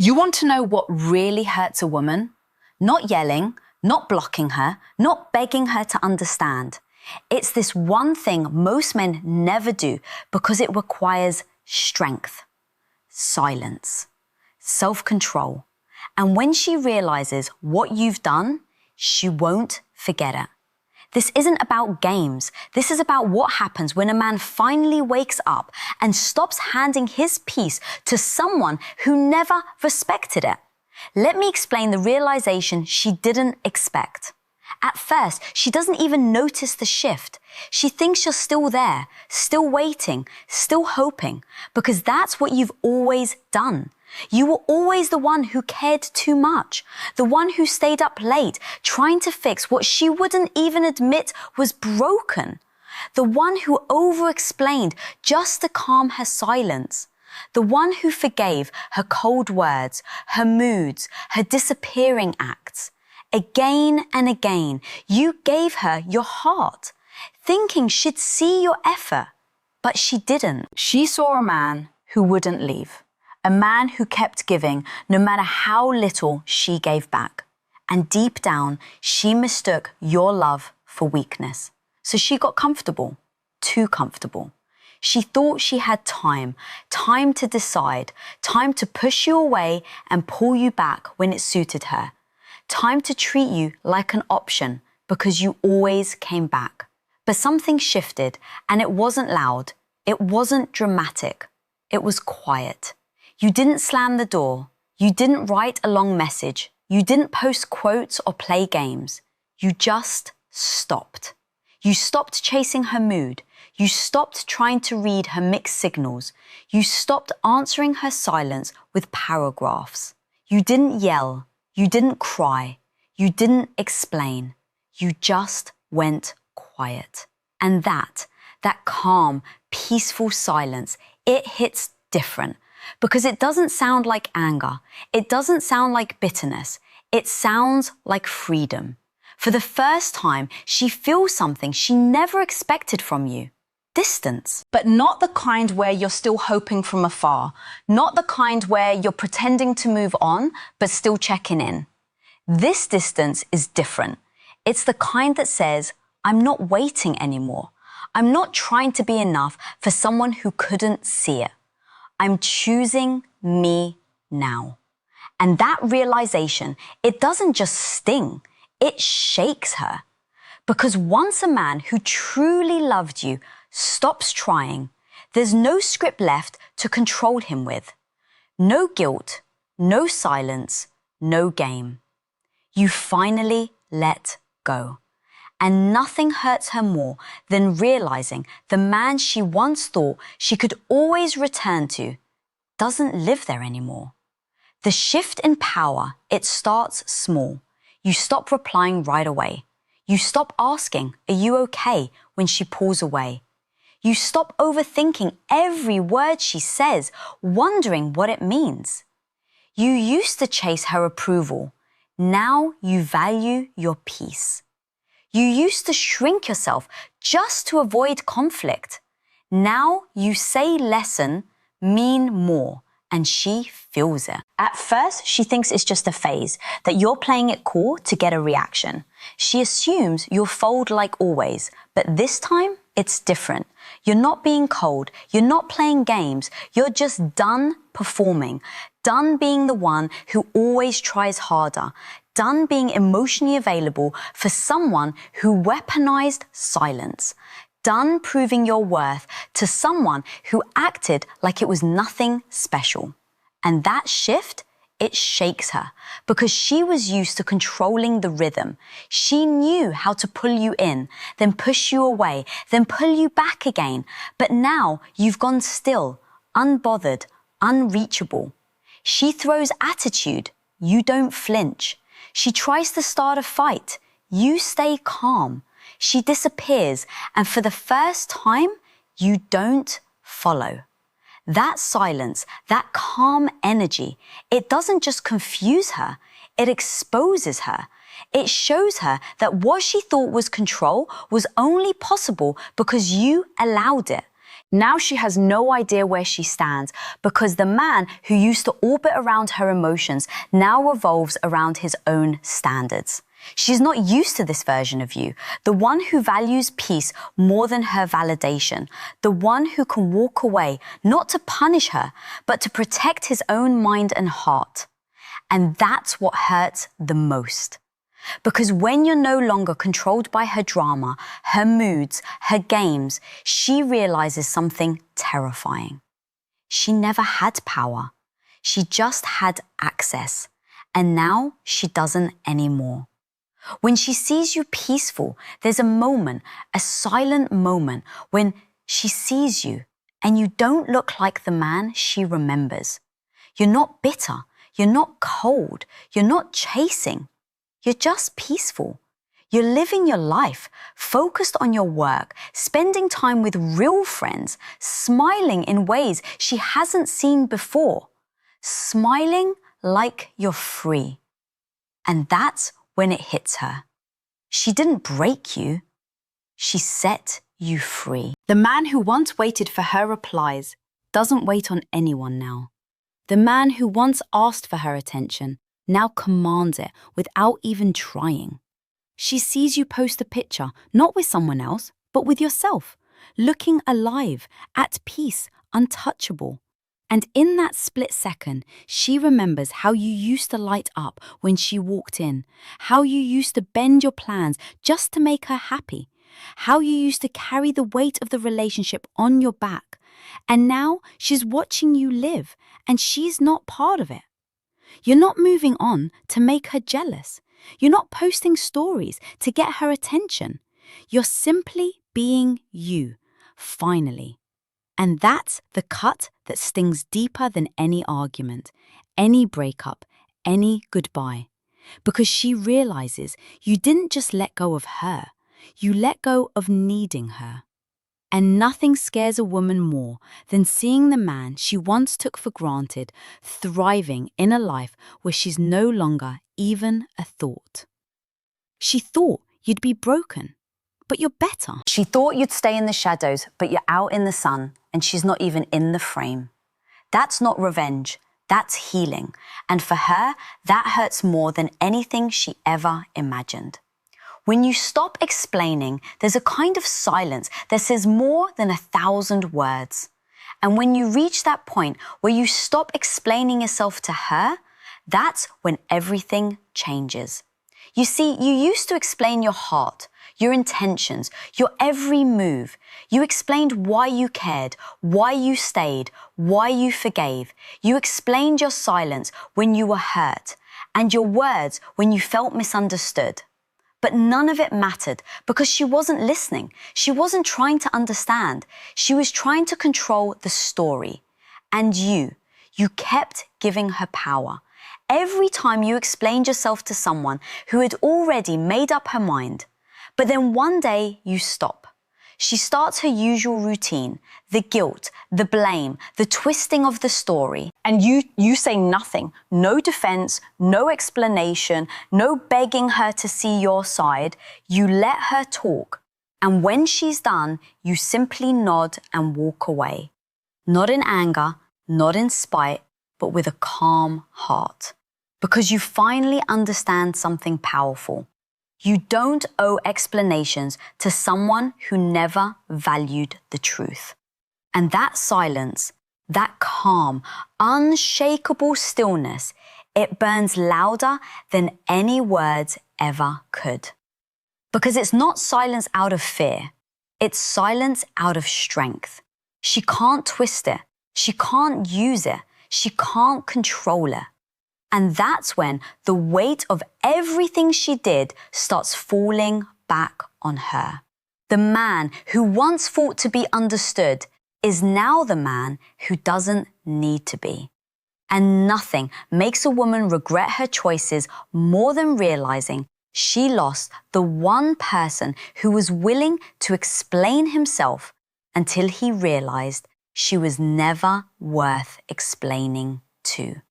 You want to know what really hurts a woman? Not yelling, not blocking her, not begging her to understand. It's this one thing most men never do because it requires strength, silence, self-control. And when she realizes what you've done, she won't forget it. This isn't about games. This is about what happens when a man finally wakes up and stops handing his peace to someone who never respected it. Let me explain the realization she didn't expect. At first, she doesn't even notice the shift. She thinks you're still there, still waiting, still hoping, because that's what you've always done. You were always the one who cared too much, the one who stayed up late trying to fix what she wouldn't even admit was broken, the one who over-explained just to calm her silence, the one who forgave her cold words, her moods, her disappearing acts. Again and again, you gave her your heart, thinking she'd see your effort, but she didn't. She saw a man who wouldn't leave. A man who kept giving no matter how little she gave back. And deep down, she mistook your love for weakness. So she got comfortable, too comfortable. She thought she had time to decide, time to push you away and pull you back when it suited her. Time to treat you like an option because you always came back. But something shifted, and it wasn't loud. It wasn't dramatic. It was quiet. You didn't slam the door. You didn't write a long message. You didn't post quotes or play games. You just stopped. You stopped chasing her mood. You stopped trying to read her mixed signals. You stopped answering her silence with paragraphs. You didn't yell. You didn't cry. You didn't explain. You just went quiet. And that calm, peaceful silence, it hits different. Because it doesn't sound like anger. It doesn't sound like bitterness. It sounds like freedom. For the first time, she feels something she never expected from you. Distance. But not the kind where you're still hoping from afar. Not the kind where you're pretending to move on, but still checking in. This distance is different. It's the kind that says, I'm not waiting anymore. I'm not trying to be enough for someone who couldn't see it. I'm choosing me now. And that realization, it doesn't just sting, it shakes her. Because once a man who truly loved you stops trying, there's no script left to control him with. No guilt, no silence, no game. You finally let go. And nothing hurts her more than realizing the man she once thought she could always return to doesn't live there anymore. The shift in power, it starts small. You stop replying right away. You stop asking, are you okay, when she pulls away. You stop overthinking every word she says, wondering what it means. You used to chase her approval. Now you value your peace. You used to shrink yourself just to avoid conflict. Now you say lessen, mean more, and she feels it. At first, she thinks it's just a phase, that you're playing it cool to get a reaction. She assumes you'll fold like always, but this time, it's different. You're not being cold, you're not playing games, you're just done performing, done being the one who always tries harder, done being emotionally available for someone who weaponized silence, done proving your worth to someone who acted like it was nothing special. And that shift, it shakes her because she was used to controlling the rhythm. She knew how to pull you in, then push you away, then pull you back again. But now you've gone still, unbothered, unreachable. She throws attitude. You don't flinch. She tries to start a fight. You stay calm. She disappears, and for the first time, you don't follow. That silence, that calm energy, it doesn't just confuse her, it exposes her. It shows her that what she thought was control was only possible because you allowed it. Now she has no idea where she stands because the man who used to orbit around her emotions now revolves around his own standards. She's not used to this version of you, the one who values peace more than her validation, the one who can walk away, not to punish her, but to protect his own mind and heart. And that's what hurts the most. Because when you're no longer controlled by her drama, her moods, her games, she realizes something terrifying. She never had power. She just had access. And now she doesn't anymore. When she sees you peaceful, there's a moment, a silent moment, when she sees you and you don't look like the man she remembers. You're not bitter. You're not cold. You're not chasing. You're just peaceful. You're living your life, focused on your work, spending time with real friends, smiling in ways she hasn't seen before, smiling like you're free. And that's when it hits her. She didn't break you. She set you free. The man who once waited for her replies doesn't wait on anyone now. The man who once asked for her attention now commands it without even trying. She sees you post a picture, not with someone else, but with yourself, looking alive, at peace, untouchable. And in that split second, she remembers how you used to light up when she walked in, how you used to bend your plans just to make her happy, how you used to carry the weight of the relationship on your back. And now she's watching you live, and she's not part of it. You're not moving on to make her jealous. You're not posting stories to get her attention. You're simply being you, finally. And that's the cut that stings deeper than any argument, any breakup, any goodbye. Because she realizes you didn't just let go of her, you let go of needing her. And nothing scares a woman more than seeing the man she once took for granted thriving in a life where she's no longer even a thought. She thought you'd be broken, but you're better. She thought you'd stay in the shadows, but you're out in the sun, and she's not even in the frame. That's not revenge, that's healing. And for her, that hurts more than anything she ever imagined. When you stop explaining, there's a kind of silence that says more than 1,000 words. And when you reach that point where you stop explaining yourself to her, that's when everything changes. You see, you used to explain your heart, your intentions, your every move. You explained why you cared, why you stayed, why you forgave. You explained your silence when you were hurt, and your words when you felt misunderstood. But none of it mattered because she wasn't listening. She wasn't trying to understand. She was trying to control the story. And you kept giving her power. Every time you explained yourself to someone who had already made up her mind. But then one day you stop. She starts her usual routine, the guilt, the blame, the twisting of the story. And you say nothing, no defense, no explanation, no begging her to see your side. You let her talk. And when she's done, you simply nod and walk away. Not in anger, not in spite, but with a calm heart. Because you finally understand something powerful. You don't owe explanations to someone who never valued the truth. And that silence, that calm, unshakable stillness, it burns louder than any words ever could. Because it's not silence out of fear, it's silence out of strength. She can't twist it, she can't use it, she can't control it. And that's when the weight of everything she did starts falling back on her. The man who once fought to be understood is now the man who doesn't need to be. And nothing makes a woman regret her choices more than realizing she lost the one person who was willing to explain himself until he realized she was never worth explaining to.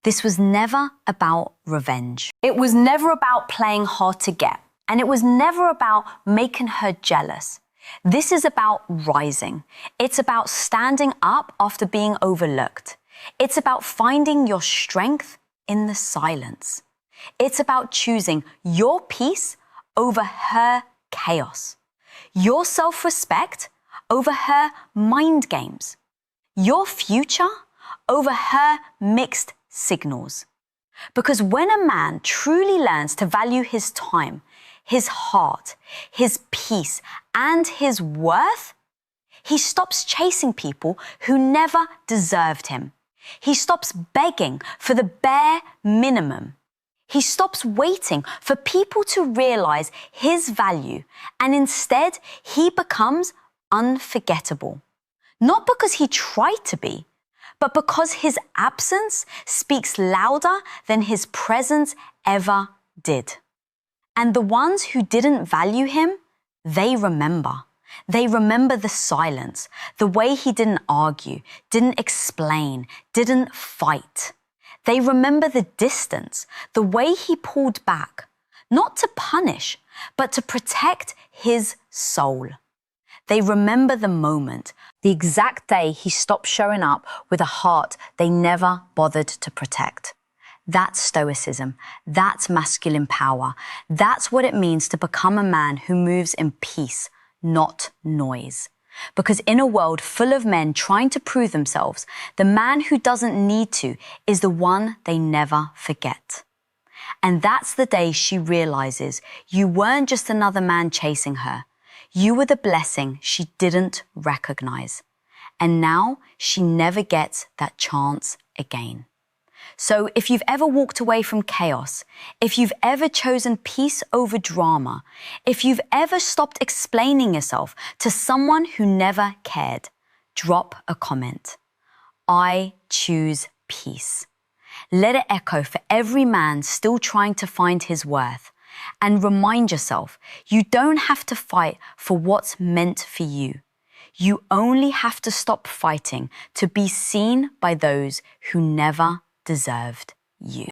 This was never about revenge. It was never about playing hard to get. And it was never about making her jealous. This is about rising. It's about standing up after being overlooked. It's about finding your strength in the silence. It's about choosing your peace over her chaos, your self-respect over her mind games, your future over her mixed signals. Because when a man truly learns to value his time, his heart, his peace, and his worth, he stops chasing people who never deserved him. He stops begging for the bare minimum. He stops waiting for people to realize his value, and instead he becomes unforgettable. Not because he tried to be, but because his absence speaks louder than his presence ever did. And the ones who didn't value him, they remember. They remember the silence, the way he didn't argue, didn't explain, didn't fight. They remember the distance, the way he pulled back, not to punish, but to protect his soul. They remember the moment, the exact day he stopped showing up with a heart they never bothered to protect. That's stoicism. That's masculine power. That's what it means to become a man who moves in peace, not noise. Because in a world full of men trying to prove themselves, the man who doesn't need to is the one they never forget. And that's the day she realizes you weren't just another man chasing her. You were the blessing she didn't recognize. And now she never gets that chance again. So if you've ever walked away from chaos, if you've ever chosen peace over drama, if you've ever stopped explaining yourself to someone who never cared, drop a comment. I choose peace. Let it echo for every man still trying to find his worth. And remind yourself, you don't have to fight for what's meant for you. You only have to stop fighting to be seen by those who never deserved you.